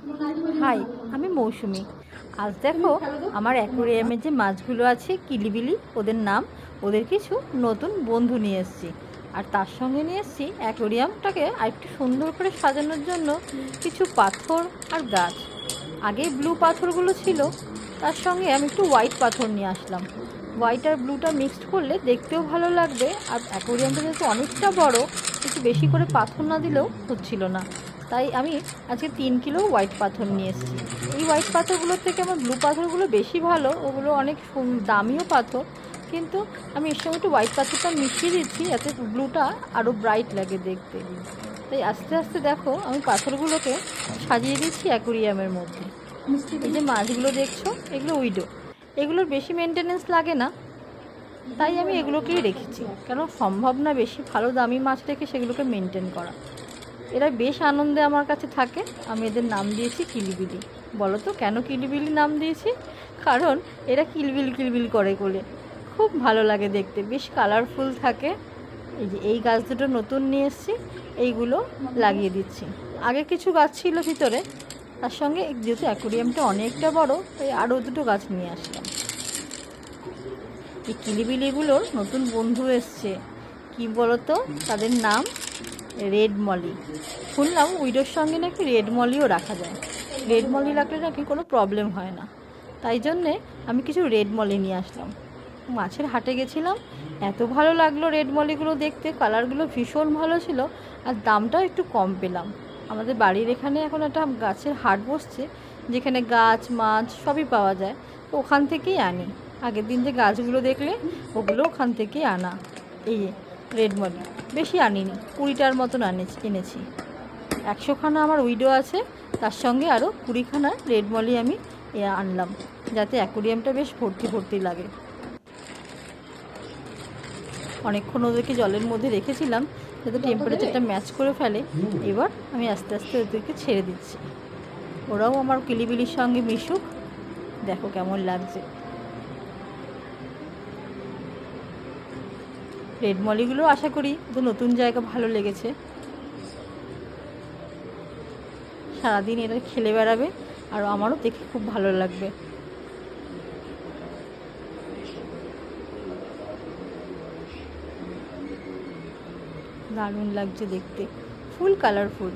High, আমি মৌসুমি। আজ দেখো আমার অ্যাকোরিয়ামের যে মাছগুলো আছে কিলিবিলি ওদের নাম, ওদের কিছু নতুন বন্ধু নিয়ে এসেছি। আর তার সঙ্গে নিয়ে এসেছি অ্যাকোরিয়ামটাকে আরেকটু সুন্দর করে সাজানোর জন্য কিছু পাথর আর গাছ। আগে ব্লু পাথরগুলো ছিল, তার সঙ্গে আমি একটু হোয়াইট পাথর নিয়ে আসলাম। হোয়াইট আর ব্লুটা মিক্সড করলে দেখতেও ভালো লাগবে, আর অ্যাকোরিয়ামটা যেহেতু অনেকটা বড়, একটু বেশি করে পাথর না দিলেও হচ্ছিল না। তাই আমি আজকে 3 কিলো হোয়াইট পাথর নিয়ে এসেছি। এই হোয়াইট পাথরগুলোর থেকে আমার ব্লু পাথরগুলো বেশি ভালো, ওগুলো অনেক দামিও পাথর, কিন্তু আমি এর সঙ্গে একটু হোয়াইট পাথরটা মিশিয়ে দিচ্ছি যাতে ব্লুটা আরও ব্রাইট লাগে দেখতে। তাই আস্তে আস্তে দেখো আমি পাথরগুলোকে সাজিয়ে দিচ্ছি অ্যাকোরিয়ামের মধ্যে। এই যে মাছগুলো দেখছো, এগুলো উইডো, এগুলোর বেশি মেনটেনেন্স লাগে না, তাই আমি এগুলোকেই রেখেছি। কেন সম্ভব না বেশি ভালো দামি মাছ রেখে সেগুলোকে মেনটেন করা। এরা বেশ আনন্দে আমার কাছে থাকে। আমি এদের নাম দিয়েছি কিলিবিলি। বলো তো কেন কিলিবিলি নাম দিয়েছি? কারণ এরা কিলবিল কিলবিল করে বলে। খুব ভালো লাগে দেখতে, বেশ কালারফুল থাকে। এই যে এই গাছ দুটো নতুন নিয়ে এসেছি, এইগুলো লাগিয়ে দিচ্ছি। আগে কিছু গাছ ছিল ভিতরে, তার সঙ্গে যেহেতু অ্যাকোরিয়ামটা অনেকটা বড়, তাই আরও দুটো গাছ নিয়ে আসলাম। এই কিলিবিলিগুলোর নতুন বন্ধু এসছে, কি বলতো তাদের নাম? রেড মলি। শুনলাম উইডোর সঙ্গে নাকি রেড মলিও রাখা যায়। রেড মলি রাখলে নাকি কোনো প্রবলেম হয় না, তাই জন্যে আমি কিছু রেড মলি নিয়ে আসলাম। মাছের হাটে গেছিলাম, এত ভালো লাগলো রেড মলিগুলো দেখতে, কালারগুলো ভীষণ ভালো ছিল, আর দামটাও একটু কম পেলাম। আমাদের বাড়ির এখানে এখন একটা গাছের হাট বসছে, যেখানে গাছ মাছ সবই পাওয়া যায়, তো ওখান থেকেই আনি। আগের দিন যে গাছগুলো দেখলে ওগুলো ওখান থেকেই আনা। এই রেড মলি বেশি আনিনি, 20টার মতন এনেছি। 100খানা আমার উইডো আছে, তার সঙ্গে আরও 20খানা রেড মলি আমি আনলাম, যাতে অ্যাকোরিয়ামটা বেশ ভর্তি ভর্তি লাগে। অনেকক্ষণ ওদেরকে জলের মধ্যে রেখেছিলাম যাতে টেম্পারেচারটা ম্যাচ করে ফেলে। এবার আমি আস্তে আস্তে ওদেরকে ছেড়ে দিচ্ছি, ওরাও আমার কিলিবিলির সঙ্গে মিশুক। দেখো কেমন লাগছে। রেড মলিগুলো আশা করি তো নতুন জায়গা ভালো লেগেছে। সারাদিন এরা খেলে বেড়াবে, আর আমারও দেখে খুব ভালো লাগবে। দারুণ লাগছে দেখতে, ফুল কালারফুল।